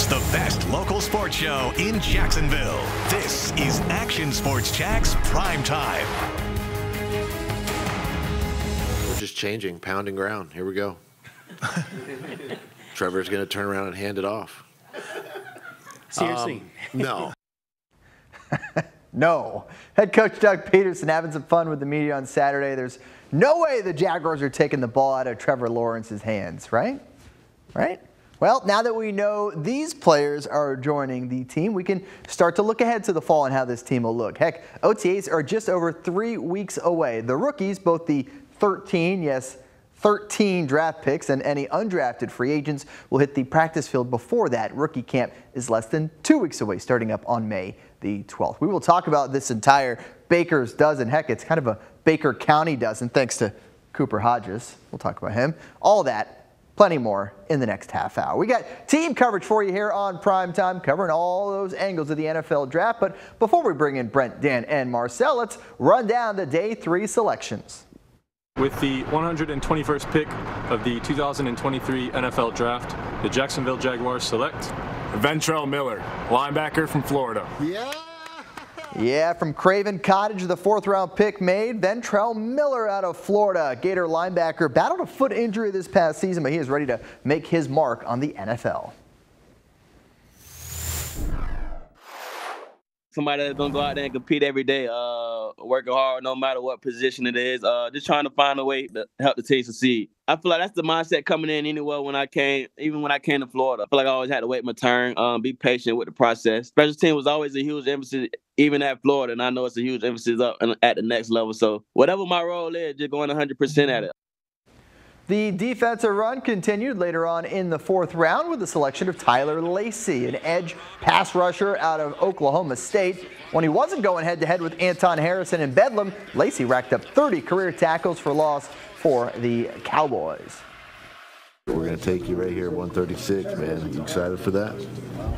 the best local sports show in Jacksonville. This is Action Sports Jax Prime Time. We're just changing, pounding ground. Here we go. Trevor's going to turn around and hand it off. Seriously? No. No. Head coach Doug Peterson having some fun with the media on Saturday. There's no way the Jaguars are taking the ball out of Trevor Lawrence's hands, right? Right? Well, now that we know these players are joining the team, we can start to look ahead to the fall and how this team will look. Heck, OTAs are just over 3 weeks away. The rookies, both the 13 draft picks and any undrafted free agents, will hit the practice field before that. Rookie camp is less than 2 weeks away, starting up on May the 12th. We will talk about this entire Baker's dozen. Heck, it's kind of a Baker County dozen, thanks to Cooper Hodges. We'll talk about him. All that, plenty more in the next half hour. We got team coverage for you here on Prime Time, covering all those angles of the NFL draft. But before we bring in Brent, Dan, and Marcel, let's run down the Day 3 selections. With the 121st pick of the 2023 NFL Draft, the Jacksonville Jaguars select Ventrell Miller, linebacker from Florida. Yeah, from Craven Cottage, the 4th-round pick made. Ventrell Miller out of Florida. Gator linebacker battled a foot injury this past season, but he is ready to make his mark on the NFL. Somebody that's going to go out there and compete every day, working hard no matter what position it is, just trying to find a way to help the team succeed. I feel like that's the mindset coming in anywhere even when I came to Florida. I feel like I always had to wait my turn, be patient with the process. Special team was always a huge emphasis, even at Florida, and I know it's a huge emphasis up at the next level. So whatever my role is, just going 100% at it. The defensive run continued later on in the 4th round with the selection of Tyler Lacey, an edge pass rusher out of Oklahoma State. When he wasn't going head-to-head with Anton Harrison in Bedlam, Lacey racked up 30 career tackles for loss for the Cowboys. We're going to take you right here at 136, man. You excited for that?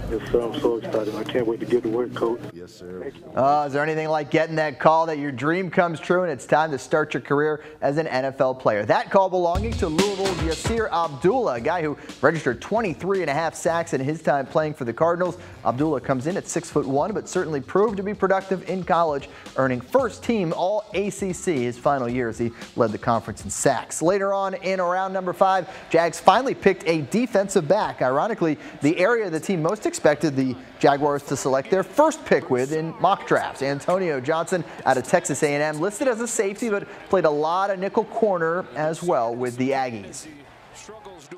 Yes, sir. I'm so excited. I can't wait to get to work, Coach. Yes, sir. Is there anything like getting that call that your dream comes true and it's time to start your career as an NFL player? That call belonging to Louisville's Yasir Abdullah, a guy who registered 23.5 sacks in his time playing for the Cardinals. Abdullah comes in at 6'1", but certainly proved to be productive in college, earning first-team All-ACC his final year as he led the conference in sacks. Later on in round number 5, Jags finally picked a defensive back. Ironically, the area the team most expected the Jaguars to select their first pick with in mock drafts. Antonio Johnson out of Texas A&M, listed as a safety, but played a lot of nickel corner as well with the Aggies.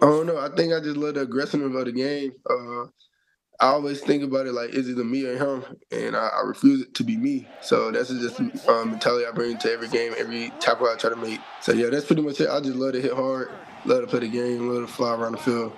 I don't know. I think I just love the aggressiveness of the game. I always think about it like, is it me or him? And I refuse it to be me. So that's just mentality I bring to every game, every tackle I try to make. So, yeah, that's pretty much it. I just love to hit hard, love to play the game, love to fly around the field.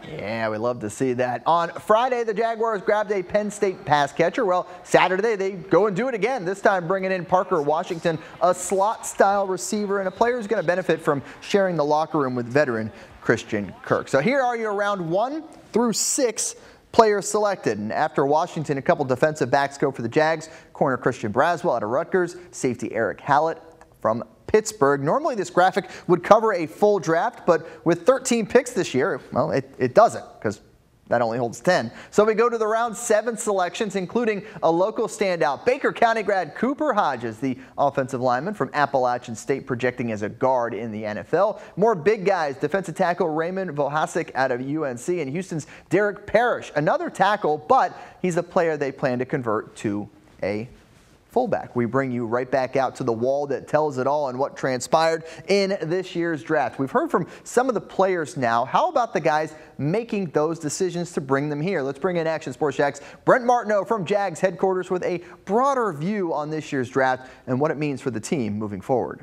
Yeah, we love to see that. On Friday, the Jaguars grabbed a Penn State pass catcher. Well, Saturday, they go and do it again, this time bringing in Parker Washington, a slot-style receiver, and a player who's going to benefit from sharing the locker room with veteran Christian Kirk. So here are your round 1 through 6 players selected. And after Washington, a couple defensive backs go for the Jags. Corner Christian Braswell out of Rutgers, safety Eric Hallett from Pittsburgh. Normally this graphic would cover a full draft, but with 13 picks this year, well, it doesn't, because that only holds 10. So we go to the round 7 selections, including a local standout, Baker County grad Cooper Hodges, the offensive lineman from Appalachian State, projecting as a guard in the NFL. More big guys, defensive tackle Raymond Vohasek out of UNC, and Houston's Derek Parrish, another tackle, but he's a player they plan to convert to a fullback. We bring you right back out to the wall that tells it all and what transpired in this year's draft. We've heard from some of the players now. How about the guys making those decisions to bring them here? Let's bring in Action Sports Jax Brent Martineau from Jags headquarters with a broader view on this year's draft and what it means for the team moving forward.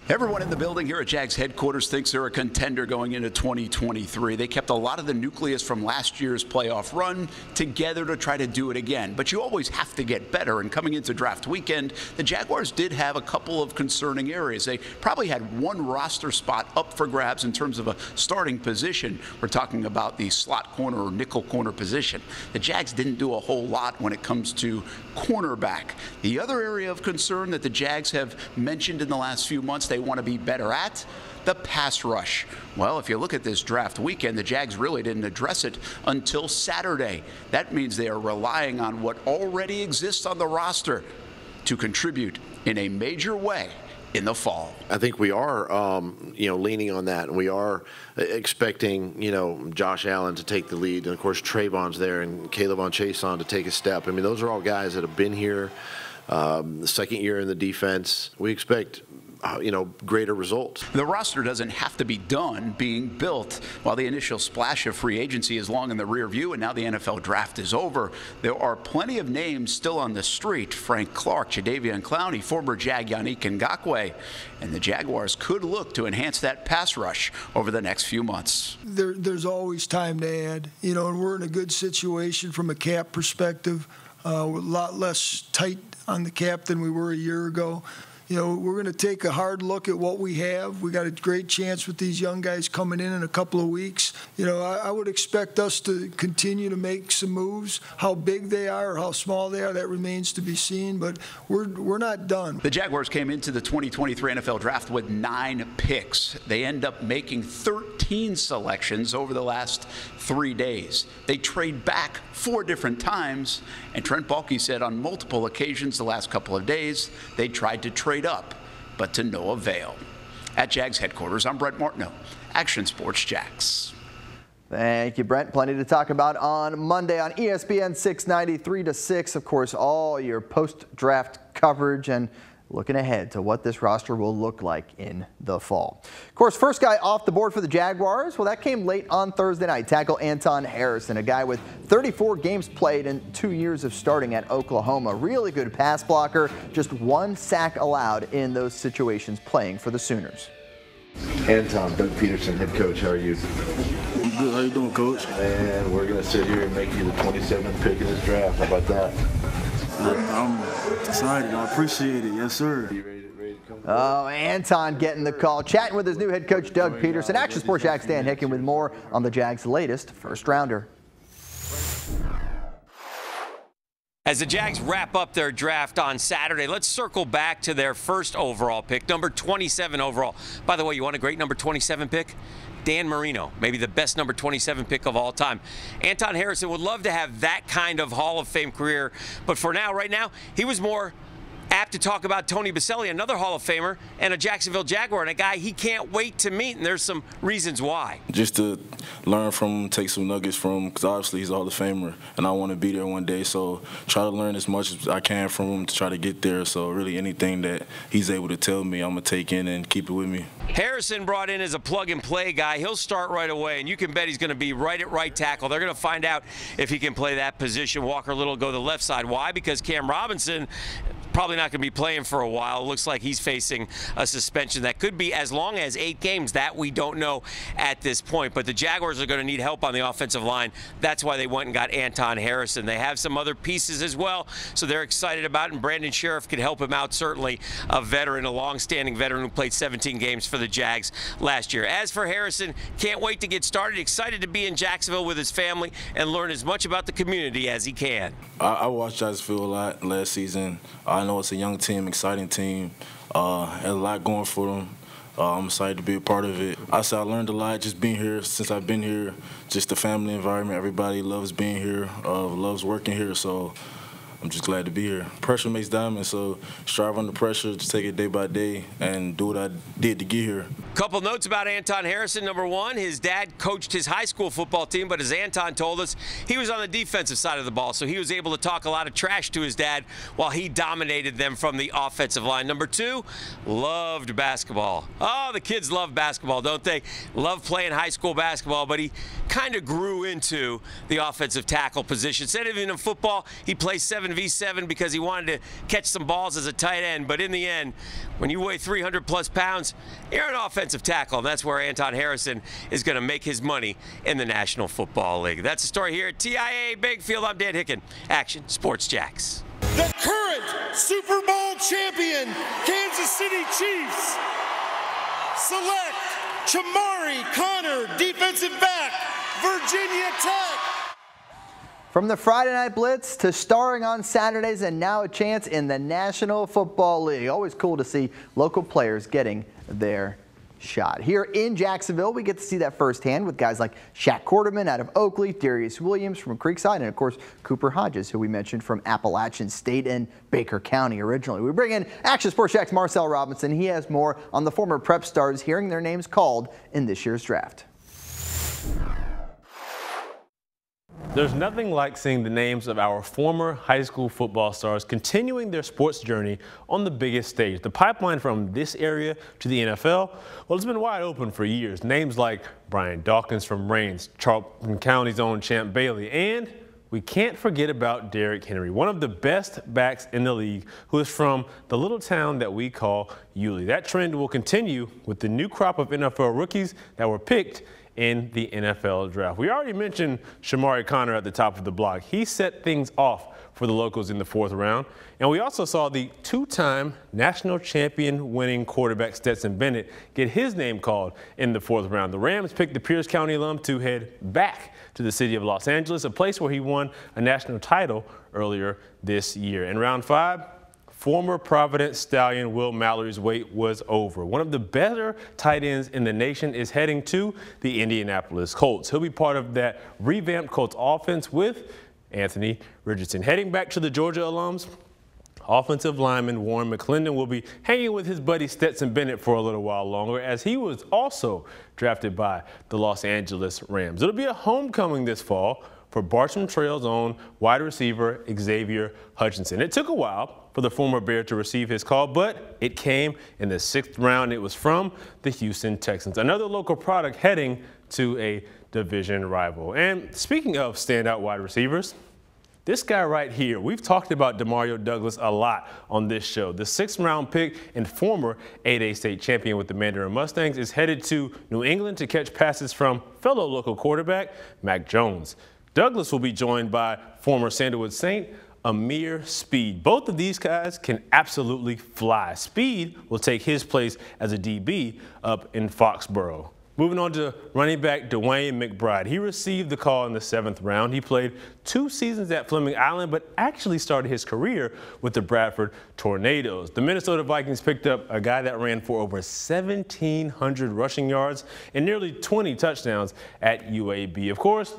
Everyone in the building here at Jags headquarters thinks they're a contender going into 2023. They kept a lot of the nucleus from last year's playoff run together to try to do it again. But you always have to get better. And coming into draft weekend, the Jaguars did have a couple of concerning areas. They probably had one roster spot up for grabs in terms of a starting position. We're talking about the slot corner or nickel corner position. The Jags didn't do a whole lot when it comes to cornerback. The other area of concern that the Jags have mentioned in the last few months they want to be better at, the pass rush. Well, if you look at this draft weekend, the Jags really didn't address it until Saturday. That means they are relying on what already exists on the roster to contribute in a major way in the fall. I think we are, leaning on that, and we are expecting, Josh Allen to take the lead, and of course Trayvon's there, and K'Lavon Chaisson to take a step. I mean, those are all guys that have been here, the second year in the defense. We expect greater results. The roster doesn't have to be done being built while the initial splash of free agency is long in the rear view and now the NFL draft is over. There are plenty of names still on the street. Frank Clark, Jadeveon Clowney, former Jag Yannick Ngakoue, and the Jaguars could look to enhance that pass rush over the next few months. There's always time to add, and we're in a good situation from a cap perspective. We're a lot less tight on the cap than we were a year ago. We're going to take a hard look at what we have. We got a great chance with these young guys coming in a couple of weeks. I would expect us to continue to make some moves. How big they are or how small they are, that remains to be seen, but we're not done. The Jaguars came into the 2023 NFL Draft with 9 picks. They end up making 13 selections over the last 3 days. They trade back 4 different times, and Trent Baalke said on multiple occasions the last couple of days they tried to trade up, but to no avail. At Jags headquarters, I'm Brent Martineau, Action Sports Jax. Thank you, Brent. Plenty to talk about on Monday on ESPN 690, 3 to 6. Of course, all your post-draft coverage and looking ahead to what this roster will look like in the fall. Of course, first guy off the board for the Jaguars, well, that came late on Thursday night. Tackle Anton Harrison, a guy with 34 games played and 2 years of starting at Oklahoma. Really good pass blocker, just 1 sack allowed in those situations playing for the Sooners. Anton, Doug Peterson, head coach, how are you? I'm good. How you doing, Coach? And we're going to sit here and make you the 27th pick in this draft. How about that? I'm excited. I appreciate it. Yes, sir. You ready to come? Oh, Anton getting the call. Chatting with his new head coach, Doug Peterson. Action Sports Jax Dan Hicken with more on the Jags' latest first-rounder. As the Jags wrap up their draft on Saturday, let's circle back to their first overall pick, number 27 overall. By the way, you want a great number 27 pick? Dan Marino, maybe the best number 27 pick of all time. Anton Harrison would love to have that kind of Hall of Fame career, but for now, right now, he was more apt to talk about Tony Boselli, another Hall of Famer, and a Jacksonville Jaguar, and a guy he can't wait to meet, and there's some reasons why. Just to learn from him, take some nuggets from him, because obviously he's a Hall of Famer, and I want to be there one day, so try to learn as much as I can from him to try to get there. So really anything that he's able to tell me, I'm going to take in and keep it with me. Harrison brought in as a plug-and-play guy. He'll start right away, and you can bet he's going to be right at right tackle. They're going to find out if he can play that position. Walker Little go the left side. Why? Because Cam Robinson probably not going to be playing for a while. It looks like he's facing a suspension that could be as long as 8 games. That we don't know at this point. But the Jaguars are going to need help on the offensive line. That's why they went and got Anton Harrison. They have some other pieces as well, so they're excited about it, and Brandon Sheriff could help him out, certainly a veteran, a long-standing veteran who played 17 games for the Jags last year. As for Harrison, can't wait to get started. Excited to be in Jacksonville with his family and learn as much about the community as he can. I watched Jacksonville a lot last season. I know it's a young team, exciting team, has a lot going for them. I'm excited to be a part of it. I learned a lot just being here since I've been here. Just the family environment, everybody loves being here, loves working here, so I'm just glad to be here. Pressure makes diamonds, so strive under pressure, just take it day by day and do what I did to get here. Couple notes about Anton Harrison. Number one, his dad coached his high school football team, but as Anton told us, he was on the defensive side of the ball, so he was able to talk a lot of trash to his dad while he dominated them from the offensive line. Number two, loved basketball. Oh, the kids love basketball, don't they? Love playing high school basketball, but he kind of grew into the offensive tackle position. Instead of in football, he plays 7v7 because he wanted to catch some balls as a tight end, but in the end, when you weigh 300-plus pounds, you're an offensive tackle, and that's where Anton Harrison is going to make his money in the National Football League. That's the story here at TIAA Bigfield. I'm Dan Hicken, Action Sports Jax. The current Super Bowl champion, Kansas City Chiefs, select Chamari Connor, defensive back, Virginia Tech. From the Friday Night Blitz to starring on Saturdays and now a chance in the National Football League. Always cool to see local players getting their shot. Here in Jacksonville, we get to see that firsthand with guys like Shaq Quarterman out of Oakley, Darius Williams from Creekside, and of course Cooper Hodges, who we mentioned from Appalachian State and Baker County originally. We bring in Action Sports Jack's Marcel Robinson. He has more on the former Prep stars hearing their names called in this year's draft. There's nothing like seeing the names of our former high school football stars continuing their sports journey on the biggest stage. The pipeline from this area to the NFL, well, it's been wide open for years. Names like Brian Dawkins from Rains, Charlton County's own Champ Bailey, and we can't forget about Derrick Henry, one of the best backs in the league, who is from the little town that we call Yulee. That trend will continue with the new crop of NFL rookies that were picked in the NFL draft. We already mentioned Shamari Connor at the top of the block. He set things off for the Locals in the 4th round. And we also saw the 2-time national champion winning quarterback Stetson Bennett get his name called in the 4th round. The Rams picked the Pierce County alum to head back to the city of Los Angeles, a place where he won a national title earlier this year. In round 5, former Providence Stallion Will Mallory's wait was over. One of the better tight ends in the nation is heading to the Indianapolis Colts. He'll be part of that revamped Colts offense with Anthony Richardson. Heading back to the Georgia alums, offensive lineman Warren McClendon will be hanging with his buddy Stetson Bennett for a little while longer, as he was also drafted by the Los Angeles Rams. It'll be a homecoming this fall for Bartram Trail's own wide receiver Xavier Hutchinson. It took a while for the former Bear to receive his call, but it came in the 6th round. It was from the Houston Texans, another local product heading to a division rival. And speaking of standout wide receivers, this guy right here, we've talked about Demario Douglas a lot on this show. The 6th round pick and former 8A state champion with the Mandarin Mustangs is headed to New England to catch passes from fellow local quarterback Mac Jones. Douglas will be joined by former Sandalwood Saint Amir Speed. Both of these guys can absolutely fly. Speed will take his place as a DB up in Foxborough. Moving on to running back Dwayne McBride. He received the call in the 7th round. He played 2 seasons at Fleming Island, but actually started his career with the Bradford Tornadoes. The Minnesota Vikings picked up a guy that ran for over 1,700 rushing yards and nearly 20 touchdowns at UAB. Of course,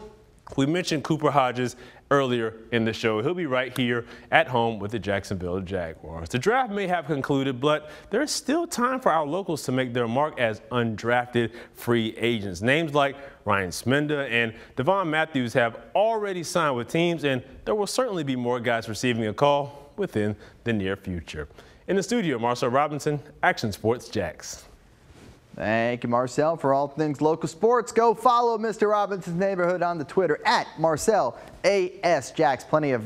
we mentioned Cooper Hodges earlier in the show. He'll be right here at home with the Jacksonville Jaguars. The draft may have concluded, but there's still time for our locals to make their mark as undrafted free agents. Names like Ryan Smenda and Devon Matthews have already signed with teams, and there will certainly be more guys receiving a call within the near future. In the studio, Marcel Robinson, Action Sports Jacks. Thank you, Marcel, for all things local sports. Go follow Mr. Robinson's Neighborhood on the Twitter at Marcel A.S. Jacks. Plenty of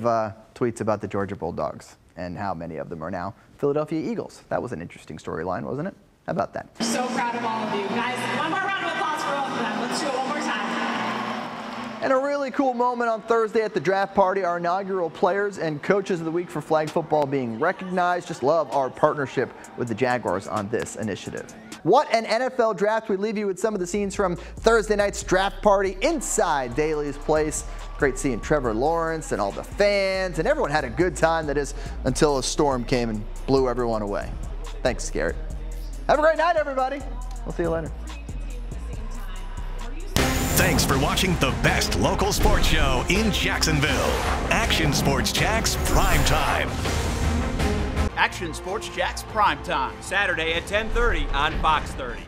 tweets about the Georgia Bulldogs and how many of them are now Philadelphia Eagles. That was an interesting storyline, wasn't it? How about that? So proud of all of you. Guys, one more round of applause for all of them. Let's do it one more time. And a really cool moment on Thursday at the draft party, our inaugural Players and Coaches of the Week for flag football being recognized. Just love our partnership with the Jaguars on this initiative. What an NFL draft. We leave you with some of the scenes from Thursday night's draft party inside Daly's Place. Great seeing Trevor Lawrence and all the fans, and everyone had a good time, that is, until a storm came and blew everyone away. Thanks, Garrett. Have a great night, everybody. We'll see you later. Thanks for watching the best local sports show in Jacksonville. Action Sports Jacks Prime Time. Action Sports Jacks Prime Time, Saturday at 10:30 on Fox 30.